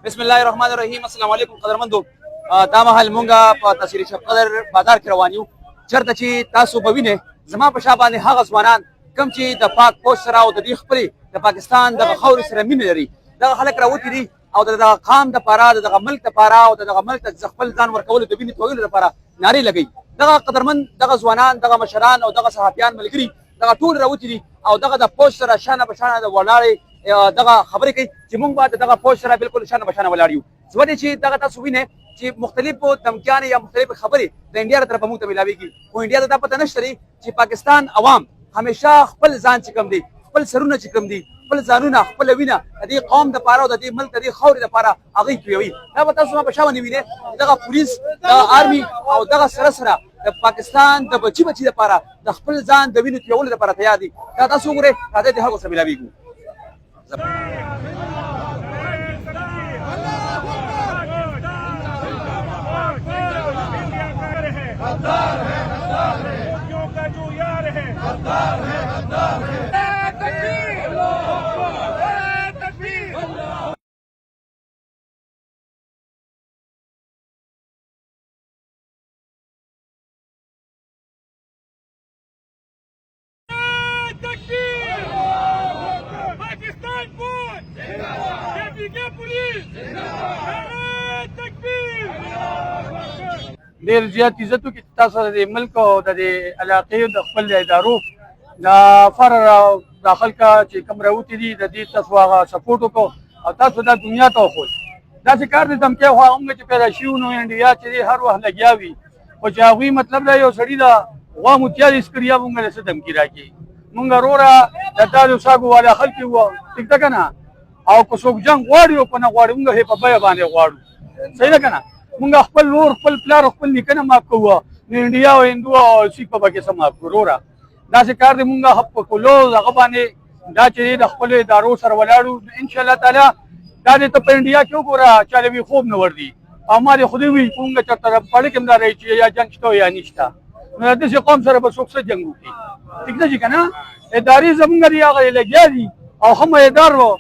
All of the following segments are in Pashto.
बिस्मिल्लाहिर्रहमानिर्रहीम। अस्सलाम वालेकुम कदरमंदो। دا مهال مونږه په تاثیر شپ قدر بازار کې روان یو، چرته چې تاسو به وینئ زما په شا باندې هغه ځوانان کوم چې د پاک پوسټ سره او د دې خپلې د پاکستان دغه خاورې سره مینه لري، دغه خلک راوتي دي او دغه قام دپاره د دغه ملک دپاره او د دغه ملک د خپل ځان ورکولو د وینې تویولو دپاره نارې لګوي. دغه قدرمند دغه ځوانان، دغه مشران او دغه صحافیان ملګري دغه ټول راوتي دي او دغه د پوسټ سره شانه په شانه د ولاړې دغه خبرې کوي چې موږ به دغه پوسټ سره بالکل شانه په شانه ولاړ یو. ځکه چې دغه تاسو وینئ چې مختلفو دمکیانې یا مختلفې خبرې د انډیا له طرفه موږ ته میلاویږي، خو انډیا ته دا پته نشته دی چې پاکستان عوام همیشه خپل ځان چې کوم دی، خپل سرونه چې کوم دي، خپل ځانونه، خپله وینه د دې قوم دپاره او د دې ملک د دې خاورې دپاره هغوی تویوي. دا به تاسو ما په شا باندې وینئ دغه پولیس، دغه آرمي او دغه سره سره د پاکستان د بچي دپاره د خپل ځان د وینو تویولو دپاره تیار دي. دا تاسو وګورئ، راځئ د هغو سره میلاویږو. गद्दार है मोदियों का जो यार है, गद्दार है, गद्दार है। तकबीर, तकबीर। पाकिस्तान फौज, के पुलिस, तकबीर। ډېر زیات عزت وکړي چې تاسو د ملک او د علاقې د خپل ادارو د فرر او داخل کا چې کوم راوتي دي د دې تاسو هغه سپورټ وکړو او تاسو دا دنیا ته وښود. داسې کار دی دمکۍ خو هغومره چې پیدا شوي نو انډیا چې دی هر وخت لګیا وي، خو چې هغوی مطلب دا یو سړي د غوا متیا د اسکریا مونږ له څه دمکي راکړي. مونږ وروره د تاسو ساګو والا خلک وو، ټیک ده که نه؟ او که څوک جنګ غواړي او که نه غواړي مونږ یې په بیه باندې غواړو. صحیح ده که نه؟ مونږ خپل لور، خپل پلار او خپل نیکه نه معاف کوو، نو انډیا او هندو او سیک په پکې څه معاف کړو. وروره داسې کار دی مونږ په کلوز هغه باندې دا چې د خپلو ادارو سره ولاړو انشاءالله تعالی. دا دې ته په انډیا کې وګوره چاله وي خوب نه ورځي او ما دې خدای وي مونږ چېرته پړې کې هم دا رهي چې یا جنګ شته یا نشته، نو د داسې قوم سره به څوک څه جنګ وکړي. ټیک ده چې که نه؟ ادارې زمونږ دي هغه لګیا دي او ښه مایدار و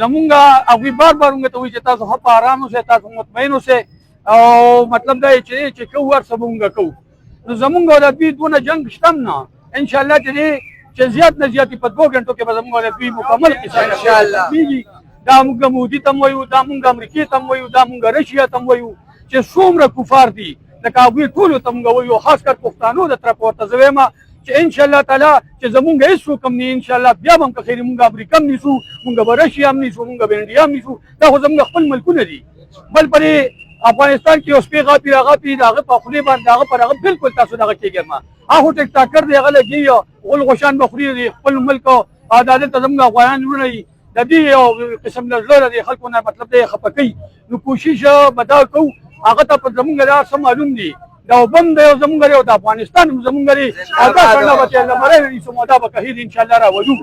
زمونږ هغوی بار بار مونږ ته وایي چې تاسو ښه په ارام اوسئ، تاسو مطمئن اوسئ او مطلب دا چې کوو هر څه به مونږ کوو. نو زمونږ او د دوی دونه جنګ شته هم نه، انشاءالله چې زیات نه زیات په 2 غنټو کې به زمونږ د دوی مکمل قصه کېږي. دا مونږ مودي ته هم وایو، دا مونږ امریکې ته هم وایو، دا مونږ رشیا ته هم وایو چې څومره کفار دي لکه هغوی ټولو ته مونږ وایو، خاص کر پښتانو د طرفه ورته زه وایم چې انشاءالله تعالی چې زمونږ هېڅوک هم نه، انشاءالله بیا به هم که خیر مونږ امریکا هم نیسو، مونږ به رشیا هم نیسو، مونږ به انډیا هم نیسو. دا خو زمونږ خپل ملکونه دي. بل په افغانستان کې اوس پې غاپي راغاپي د هغه په خولې باندې هغه پر هغه بالکل تاسو دغه کېږئ ما هغه ټیک ټاکر دی، هغه لګي غول غوشان به خوري د خپل ملک او دلته زموږ افغانان وروڼه دي د دې یو قسم له زړه د خلکو نه مطلب دی خفه کوي. نو کوشش به دا کوو هغه ته په زمونږ دا څه معلوم دي دا وبم دی او زمونږ دی او د افغانستان هم زمونږ دی او دا څنګه به چې الله مری نیسو دا به کهیر انشاءالله راولو.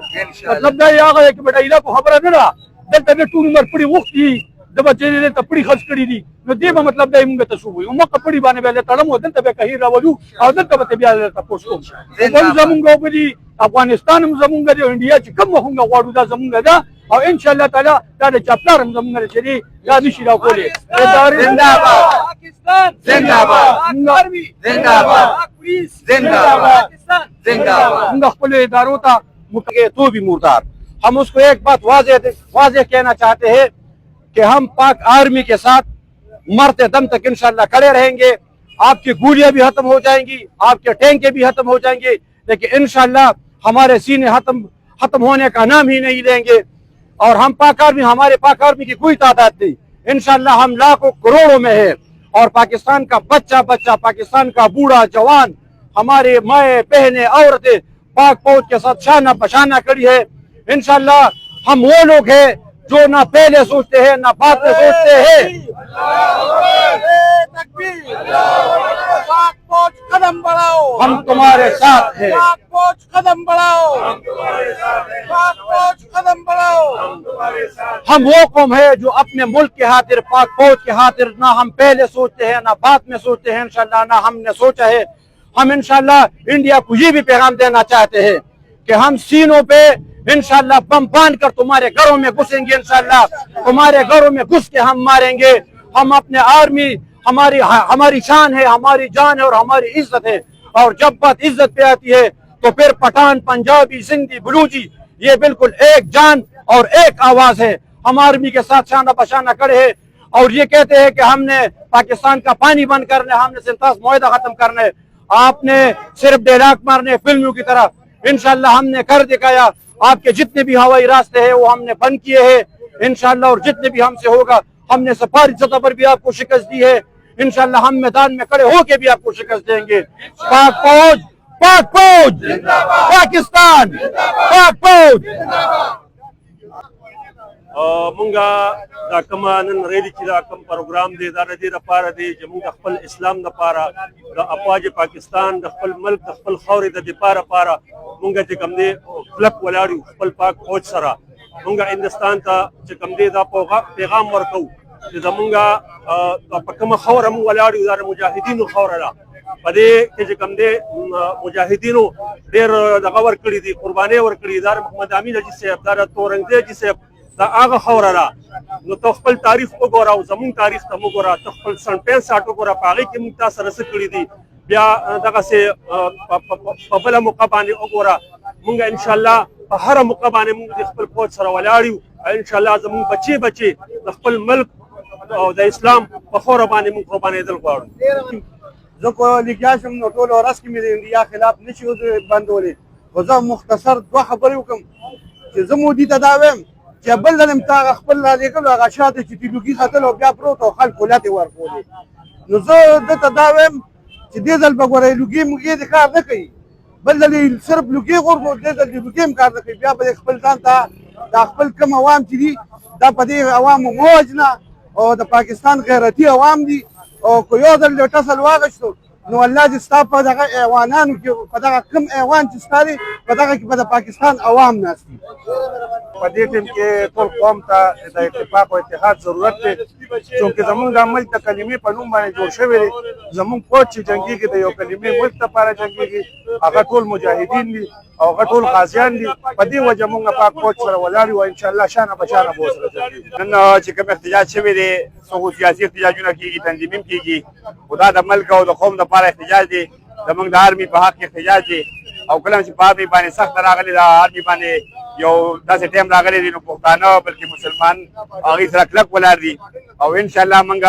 مطلب دا یې هغه کې به ډایله خو خبره نه ده، دلته بیا ټول عمر پړي غوښتي د بچې دلته پړي خرڅ کړي دي، نو دې به مطلب دی مونږ ته څه ووایو مخکې پړي باندې به تړم او دلته به کهیر راولو او دلته به بیا تپوس کوم. بل زمونږ اوبه دي، افغانستان هم زمونږ دی او انډیا چې کوم مونږ غواړو دا زمونږ ده او انشاءالله تعالی دا د چاپلار هم زمونږ دی چې دی دا نشي راکولی. زنده‌باد پاکستان، زنده‌باد آرمی، زنده‌باد پولیس، زنده‌باد زنده‌باد. مونږ خپلو ادارو ته تو بھی مردار. हम उसको एक बात वाज़ेह कहना चाहते हैं कि हम पाक आर्मी के साथ मरते दम तक इंशाअल्लाह खड़े रहेंगे। आपकी गोलियां भी खत्म हो जाएंगी, आपके टैंके भी खत्म हो जाएंगे, लेकिन इंशाअल्लाह हमारे सीने खत्म होने का नाम ही नहीं लेंगे। और हम पाक आर्मी, हमारे पाक आर्मी की कोई तादाद नहीं, इंशाअल्लाह हम लाखों करोड़ों में है और पाकिस्तान का बच्चा बच्चा, पाकिस्तान का बूढ़ा जवान, हमारे माए बहनें औरतें पाक फौज के साथ शाना बशाना खड़ी है। इंशाअल्लाह हम वो लोग हैं जो ना पहले सोचते हैं ना बाद में सोचते हैं। पाक फौज कदम बढ़ाओ, हम तुम्हारे साथ हैं। पाक फौज कदम बढ़ाओ, पाक फौज कदम बढ़ाओ। हम वो कौम है जो अपने मुल्क के खातिर, पाक फौज के खातिर ना हम पहले सोचते हैं ना बाद में सोचते हैं। इंशाअल्लाह ना हमने सोचा है हम इंशाल्लाह इंडिया को ये भी पैगाम देना चाहते हैं कि हम सीनों पे इंशाल्लाह बम बांध कर तुम्हारे घरों में घुसेंगे, इंशाल्लाह तुम्हारे घरों में घुस के हम मारेंगे। हम अपने आर्मी हमारी शान है, हमारी जान है और हमारी इज्जत है। और जब बात इज्जत पे आती है तो फिर पठान, पंजाबी, सिंधी, बलूची ये बिल्कुल एक जान और एक आवाज है। हम आर्मी के साथ शाना बशाना खड़े हैं और ये कहते हैं कि हमने पाकिस्तान का पानी बंद करना है, हमने 47 मुआहदा खत्म करना है, आपने सिर्फ डायलॉग मारने फिल्मों की तरह। इंशाल्लाह हमने कर दिखाया। आपके जितने भी हवाई रास्ते हैं वो हमने बंद किए हैं इंशाल्लाह, और जितने भी हमसे होगा हमने सफारी सतह पर भी आपको शिकस्त दी है। इंशाल्लाह हम मैदान में खड़े होके भी आपको शिकस्त देंगे। पाक फौज, पाक फौज, पाकिस्तान, पाक फौज। مونږه دا کوم نن ریلی چې دا کوم پروګرام دی دا د دې لپاره دی چې مونږ د خپل اسلام لپاره د افواج پاکستان د خپل ملک د خپل خاورې د دفاع لپاره مونږ چې کوم دی کلک ولاړ یو خپل پاک فوج سره مونږ هندستان ته چې کوم دی دا پیغام ورکو چې زمونږ په کومه خاوره مونږ ولاړ یو دا مجاهدینو خاوره ده په دې کې چې کوم دی مجاهدینو ډېر دغه ورکړي دي قربانۍ ورکړي دا محمد امین حاجي صاحب دا تورنګزی حاجي صاحب دا هغه خاوره ده نو ته خپل تاریخ وګوره او زموږ تاریخ ته وګوره ته خپل سن 65 وګوره په هغې کې موږ تا سره څه کړي دي بیا دغسې په بله موقع باندې وګوره مونږ انشاءالله په هره موقع باندې مونږ د خپل فوج سره ولاړ یو انشاءالله زموږ بچې د خپل ملک او د اسلام په خوره باندې مونږ قربانېدل غواړو زه خو لګیا شم نو ټوله ورځ کې مې د انډیا خلاف نشي بندولی خو زه مختصر دوه خبرې وکړم چې زه مودي ته دا وایم چې بل ځل هم تا هغه خپل رالېږلو هغه شاته چې تیلوګي ختل او بیا پروت او خلکو لاتې ورکولې نو زه ده ته دا وایم چې دې ځل به ګوره لوګي موګي د کار نه کوي بل ځل یې صرف لوګي غورځو دې ځل د لوګي هم کار نه کوي بیا به خپل ځان ته دا خپل کوم عوام چې دي دا په دې عوامو مه وژنه او د پاکستان غیرتي عوام دي او که یو ځل د ټسل واغشتو نو الله دې ستا په دغه ایوانانو کې په دغه کوم ایوان چې ستا دی په دغه کې به د پاکستان عوام ناست دي په دې ټیم کې ټول قوم ته د اتفاق او اتحاد ضرورت دی چونکې زمونږ دا ملک د کلمې په نوم باندې جوړ شوی دی زمونږ فوج چې جنګېږي د یو کلمې ملک دپاره جنګېږي هغه ټول مجاهدین دي او هغه ټول غازیان دي په دې وجه مونږ پاک فوج سره ولاړ یو انشاءالله شانه به شانه به ورسره جنګېږو نن چې کوم احتجاج شوی دی څو سیاسي احتجاجونه کېږي تنظیم کېږي خو دا د ملک او د قوم دپاره احتجاج دی زمونږ د آرمي په حق کې احتجاج دی او کله چې په آرمي باندې سخته راغلې ده آرمي باندې یو داسې ټایم راغلی دی نو پښتانه بلکې مسلمان هغوی سره کلک ولاړ دي او انشاءالله موږ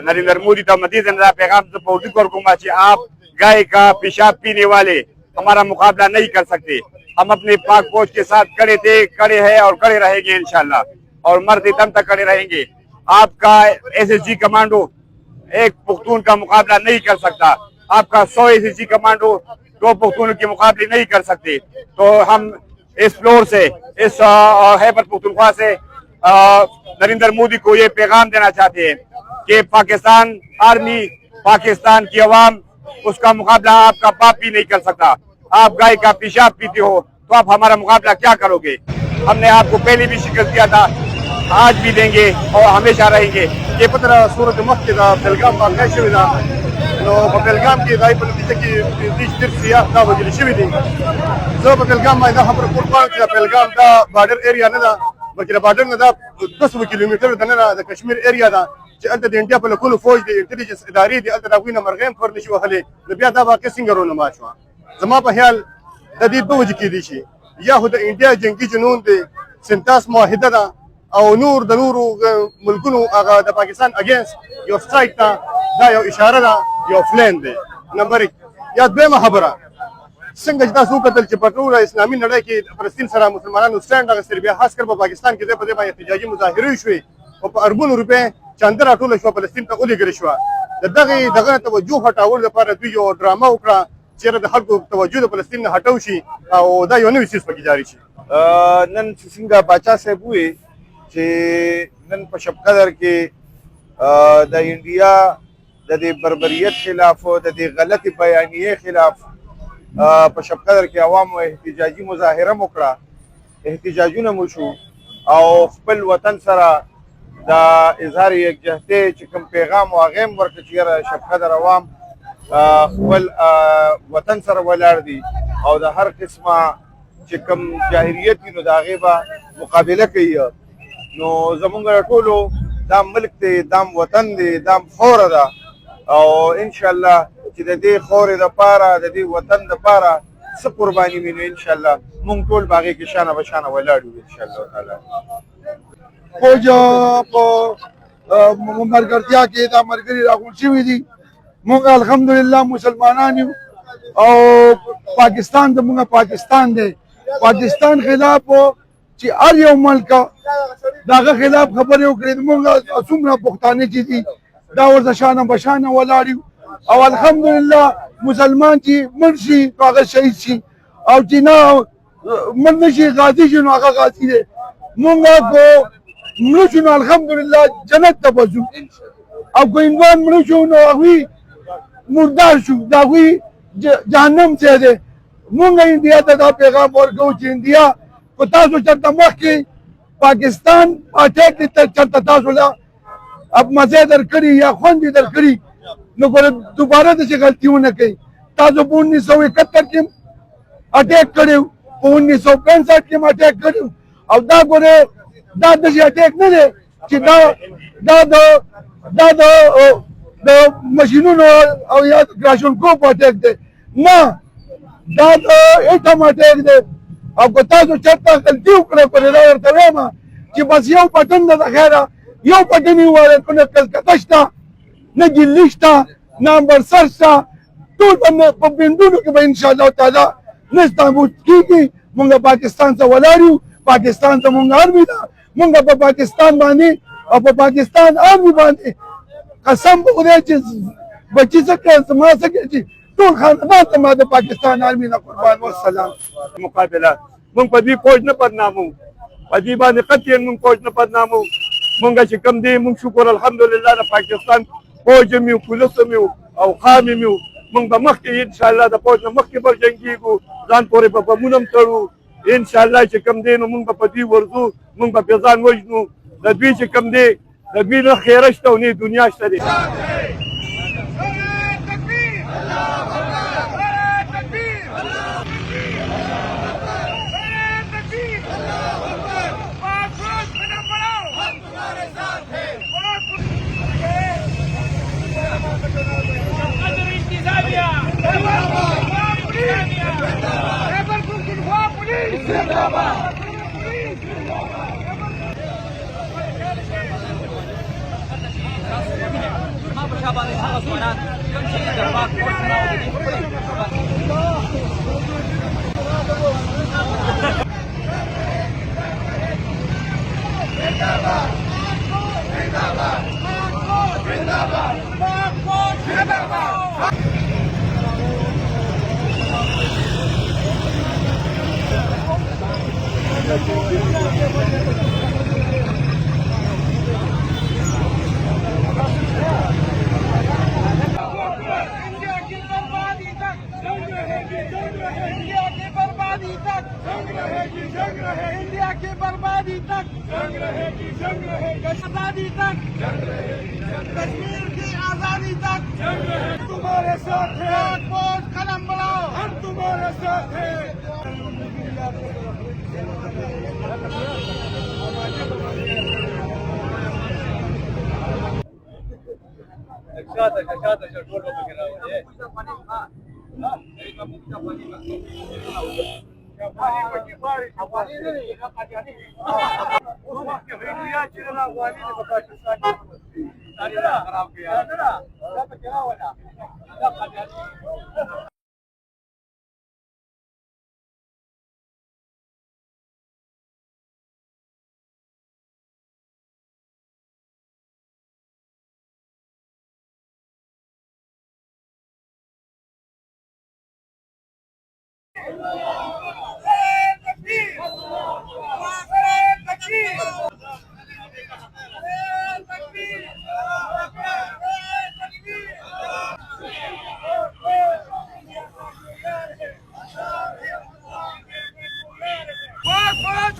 نریندر مودی ته مزید دا پیغام زه په اردو کې ورکوم چې آپ گائے کا پیشاب پینے والے ہمارا مقابلہ نہیں کر سکتے ہم اپنے پاک فوج کے ساتھ کڑے تھے کڑے ہیں اور کڑے رہیں گے انشاءاللہ اور مرتے دم تک کڑے رہیں گے آپ کا SSG کمانڈو ایک پختون کا مقابلہ نہیں کر سکتا آپ کا 100 SSG کمانڈو 2 پختونوں کے مقابلے نہیں کر سکتے تو ہم اس فلور سے اس خیبر پختونخوا سے نریندر مودی کو یہ پیغام دینا چاہتے ہیں کہ پاکستان آرمی پاکستان کی عوام اس کا مقابلہ آپ کا باپ بھی نہیں کر سکتا آپ گائے کا پیشاب پیتے ہو تو آپ ہمارا مقابلہ کیا کرو گے ہم نے آپ کو پہلے بھی شکست دیا تھا آج بھی دیں گے اور ہمیشہ رہیں گے یہ پتہ صورت مخکې دا بلګام واقع شوې ده نو په بلګام کې دا په نتیجه کې ډېر سیاح دا وژل شوي دي زه په بلګام باندې دا خبره کول غواړم چې دا بلګام دا بارډر ایریا نه ده بلکې د بارډر نه دا 200 کیلومتره دننه د کشمیر ایریا ده چې هلته د انډیا په لکونو فوج دی انټلیجنس ادارې دي هلته د هغوی نه مرغۍ هم فر نه شي وهلی نو بیا دا واقع څنګه رونما شوه زما په خیال د دې دوه وجې کېدی شي یا خو د انډیا جنګي جنون دی 57 معاهده ده او نور د نورو ملکونو هغه د پاکستان اگینست یو سټرایک ته دا یو اشاره ده یو پلان دی نمبر 1 یا دویمه خبره څنګه چې تاسو وکتل چې په ټوله اسلامي نړۍ کې فلسطین سره مسلمانانو سټینډ اخیستل بیا خاص کر په پاکستان کې په دې باندې احتجاجي مظاهرې شوې او په اربونو روپۍ چانده راټوله شوه فلسطین ته ولېږل شوه د دغه توجه هټولو لپاره دوی یو ډرامه وکړه چېرې د خلکو توجه د فلسطین نه هټو شي او دا یو نوی څیز پکې جاري شي نن څنګه باچا صاحب وویل چې نن په شب قدر کې د انډیا د دې بربریت خلاف او د دې غلطي بیانیې خلاف په شب قدر کې عوامو احتجاجي مظاهره وکړه احتجاجونه مو شو او خپل وطن سره د اظهار یکجهتۍ چې کوم پیغام او هغه هم ورکړه چې یاره شب قدر عوام خپل وطن سره ولاړ دي او د هر قسمه چې کوم جاهلیت وي نو د هغې به مقابله کوي. نو زمونږ ټولو دا ملک دی، دا وطن دی، دا خوره ده او انشاءالله چې د دې خورې دپاره د دې وطن دپاره څه قرباني وي نو انشاءالله مونږ ټول به هغې کې شانه به شانه ولاړ یو انشاءالله تعالی. فوج په ملګرتیا کې دا ملګري راغونډ شوي دي. موږ الحمدلله مسلمانان یو او پاکستان زموږ پاکستان دی. پاکستان خلاف چې هر یو ملک د هغه خلاف خبرې وکړي، موږ څومره پښتانه چې دي دا ورته شانه به شانه ولاړ یو او الحمدلله مسلمان چې مړ شي هغه شهید شي او چې نه مړ نه شي غازي شي نو هغه غازي دی. موږ کو مړه شو نو الحمدلله جنت ته به ځو او که عنوان مړه شو نو هغوی مردار شو د هغوی جهنم ځای دی. مونږ انډیا ته دا پیغام ورکوو چې انډیا که تاسو چېرته مخکې پاکستان اټیک کې چېرته تاسو له مزه درکړي یا خوند یې درکړي نو ګوره دوباره داسې غلطي ونه کوئ. تاسو په 1971 کې اټیک کړی په 1965 کې هم اټیک کړی او دا ګوره دا داسې اټیک نه دی چې دا د ماشینونو او یا کلاشینکوف اټیک دی، نه دا د ایټم اټیک دی. او که تاسو چېرته غلطي وکړه په دا ورته وایم چې بس یو بټن ده د خیره یو بټن یې ووایه که نه کلکته شته نه دلي شته نه امبرسر شته ټول به په بندونو کې به انشاءالله تعالی نستابود کېږي. مونږ پاکستان ته ولاړ یو، پاکستان زمونږ ارمي ده، مونږ په پاکستان باندې او په پاکستان ارمي باندې قسم په خدای چې بچي څه کړي زما څه کړي چې ټول خاندان ته ما د پاکستان ارمي نه قربان والسلام. مقابله مونږ په دې فوج نه بدنامو، په دې باندې قطعا مونږ فوج نه بدنامو. مونږ چې کوم دی مونږ شکر الحمدلله د پاکستان فوج هم یو، پولیس هم یو او قام هم یو. مونږ به مخکې انشاءالله د فوج نه مخکې به جنګېږو، ځان پورې به بمونه هم تړو انشاءالله چې کوم دی نو مونږ به په دوی ورځو، مونږ به پرې ځان وژنو. د دوی چې کوم دی د دوی نه خیره شته او نه دنیا شته دی. زما په شا باندې هغه ځوانان کوم چې د پاک فوج سره او د دې خپلې इंडिया की बर्बादी तक जंग रहेगी, जंग रहेगी, आजादी तक जंग रहेगी, कश्मीर की आजादी तक जंग रहेगी। तुम्हारे साथ है, फौज कदम बढ़ाओ, हम तुम्हारे साथ है।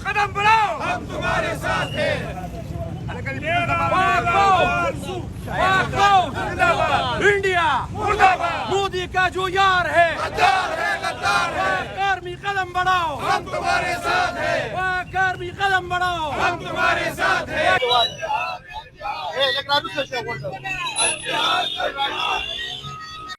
कदम बढ़ाओ, हम तुम्हारे साथ हैं। इंडिया मुर्दाबाद। हमारा जो यार है कर्मी कदम बढ़ाओ हम तुम्हारे साथ है कर्मी कदम बढ़ाओ हम तुम्हारे साथ है